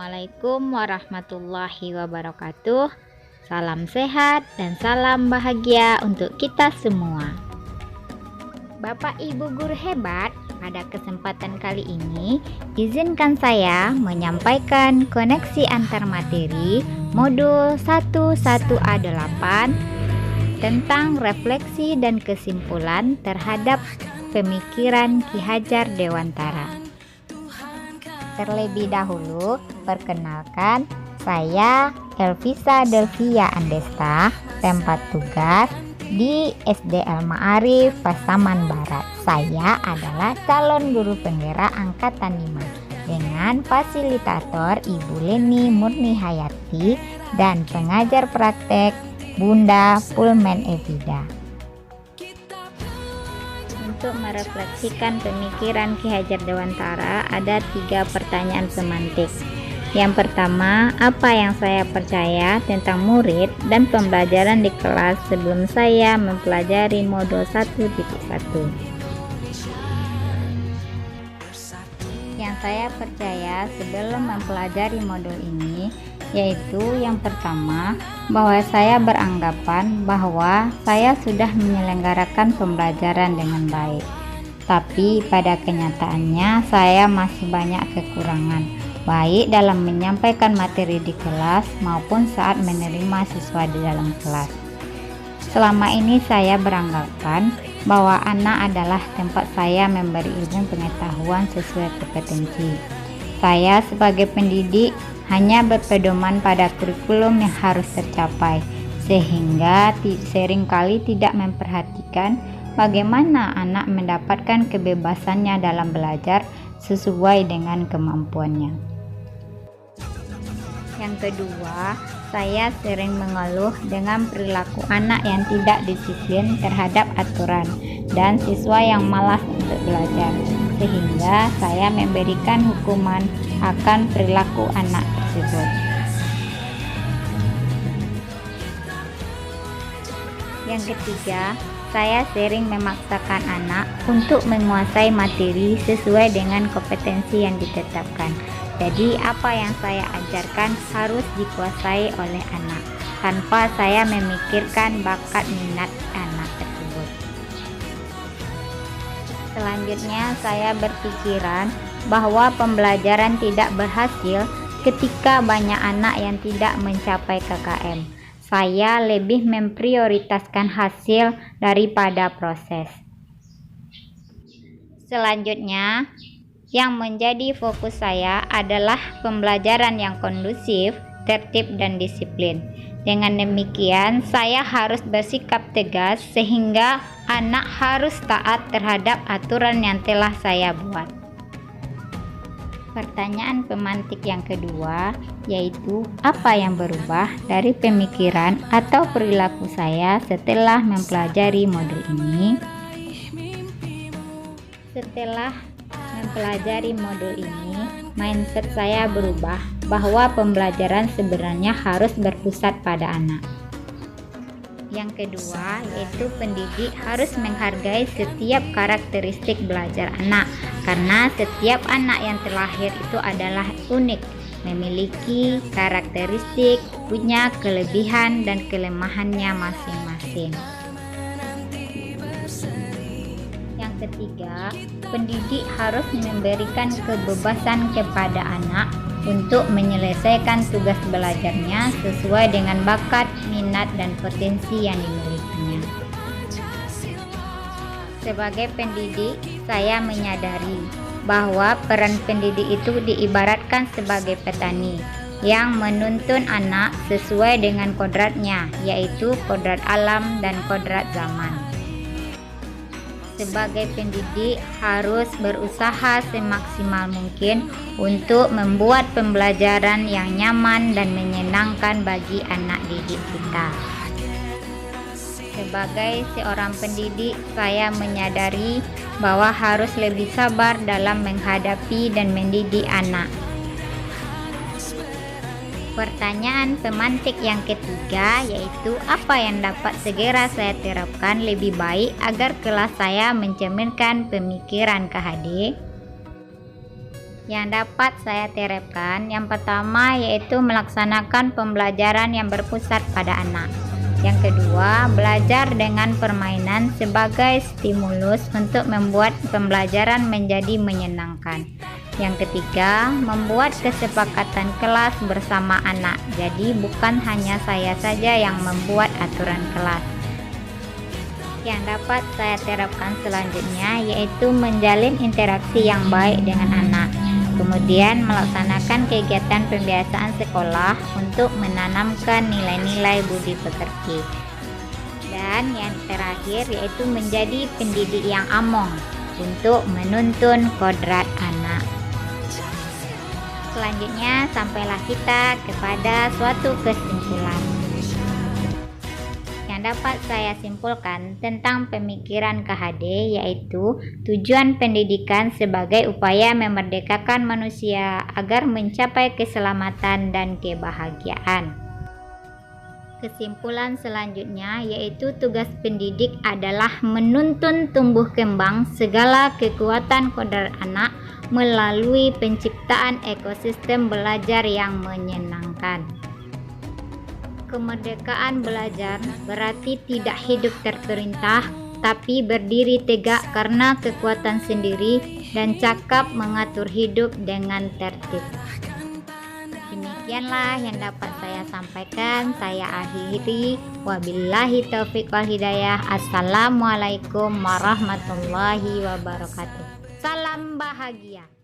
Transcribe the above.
Assalamualaikum warahmatullahi wabarakatuh. Salam sehat dan salam bahagia untuk kita semua. Bapak Ibu guru hebat, pada kesempatan kali ini izinkan saya menyampaikan koneksi antar materi modul 11A8 tentang refleksi dan kesimpulan terhadap pemikiran Ki Hajar Dewantara. Terlebih dahulu, perkenalkan, saya Elvisa Delvia Andesta, tempat tugas di SD Al Ma'arif Pasaman Barat. Saya adalah calon guru penggerak angkatan 5 dengan fasilitator Ibu Leni Murni Hayati dan pengajar praktek Bunda Pulmen Evida. Untuk merefleksikan pemikiran Ki Hajar Dewantara, ada 3 pertanyaan pemantik. Yang pertama, apa yang saya percaya tentang murid dan pembelajaran di kelas sebelum saya mempelajari modul 1.1? Yang saya percaya sebelum mempelajari modul ini yaitu yang pertama, bahwa saya beranggapan bahwa saya sudah menyelenggarakan pembelajaran dengan baik. Tapi pada kenyataannya saya masih banyak kekurangan, baik dalam menyampaikan materi di kelas maupun saat menerima siswa di dalam kelas. Selama ini saya beranggapan bahwa anak adalah tempat saya memberi ilmu pengetahuan sesuai kompetensi. Saya sebagai pendidik hanya berpedoman pada kurikulum yang harus tercapai, sehingga seringkali tidak memperhatikan bagaimana anak mendapatkan kebebasannya dalam belajar sesuai dengan kemampuannya. Yang kedua, saya sering mengeluh dengan perilaku anak yang tidak disiplin terhadap aturan dan siswa yang malas untuk belajar, sehingga saya memberikan hukuman akan perilaku anak tersebut. Yang ketiga, saya sering memaksakan anak untuk menguasai materi sesuai dengan kompetensi yang ditetapkan. Jadi apa yang saya ajarkan harus dikuasai oleh anak, tanpa saya memikirkan bakat minat anak tersebut. Selanjutnya, saya berpikiran bahwa pembelajaran tidak berhasil ketika banyak anak yang tidak mencapai KKM. Saya lebih memprioritaskan hasil daripada proses. Selanjutnya, yang menjadi fokus saya adalah pembelajaran yang kondusif, tertib, dan disiplin. Dengan demikian, saya harus bersikap tegas sehingga anak harus taat terhadap aturan yang telah saya buat. Pertanyaan pemantik yang kedua yaitu, apa yang berubah dari pemikiran atau perilaku saya setelah mempelajari modul ini? Setelah mempelajari modul ini, mindset saya berubah bahwa pembelajaran sebenarnya harus berpusat pada anak. Yang kedua yaitu pendidik harus menghargai setiap karakteristik belajar anak, karena setiap anak yang terlahir itu adalah unik, memiliki karakteristik, punya kelebihan dan kelemahannya masing-masing. Yang ketiga, pendidik harus memberikan kebebasan kepada anak untuk menyelesaikan tugas belajarnya sesuai dengan bakat, minat, dan potensi yang dimilikinya. Sebagai pendidik, saya menyadari bahwa peran pendidik itu diibaratkan sebagai petani yang menuntun anak sesuai dengan kodratnya, yaitu kodrat alam dan kodrat zaman. Sebagai pendidik harus berusaha semaksimal mungkin untuk membuat pembelajaran yang nyaman dan menyenangkan bagi anak didik kita. Sebagai seorang pendidik, saya menyadari bahwa harus lebih sabar dalam menghadapi dan mendidik anak. Pertanyaan pemantik yang ketiga yaitu, apa yang dapat segera saya terapkan lebih baik agar kelas saya mencerminkan pemikiran KHD? yang dapat saya terapkan, yang pertama yaitu melaksanakan pembelajaran yang berpusat pada anak. Yang kedua, belajar dengan permainan sebagai stimulus untuk membuat pembelajaran menjadi menyenangkan. Yang ketiga, membuat kesepakatan kelas bersama anak. Jadi bukan hanya saya saja yang membuat aturan kelas. Yang dapat saya terapkan selanjutnya yaitu menjalin interaksi yang baik dengan anak. Kemudian melaksanakan kegiatan pembiasaan sekolah untuk menanamkan nilai-nilai budi pekerti. Dan yang terakhir yaitu menjadi pendidik yang among untuk menuntun kodrat anak. Selanjutnya sampailah kita kepada suatu kesimpulan. Yang dapat saya simpulkan tentang pemikiran KHD yaitu tujuan pendidikan sebagai upaya memerdekakan manusia agar mencapai keselamatan dan kebahagiaan. Kesimpulan selanjutnya yaitu tugas pendidik adalah menuntun tumbuh kembang segala kekuatan kodrat anak melalui penciptaan ekosistem belajar yang menyenangkan. Kemerdekaan belajar berarti tidak hidup terperintah, tapi berdiri tegak karena kekuatan sendiri dan cakap mengatur hidup dengan tertib. Demikianlah yang dapat saya sampaikan. Saya akhiri. Wabillahi taufiq wal hidayah. Assalamualaikum warahmatullahi wabarakatuh. Salam bahagia.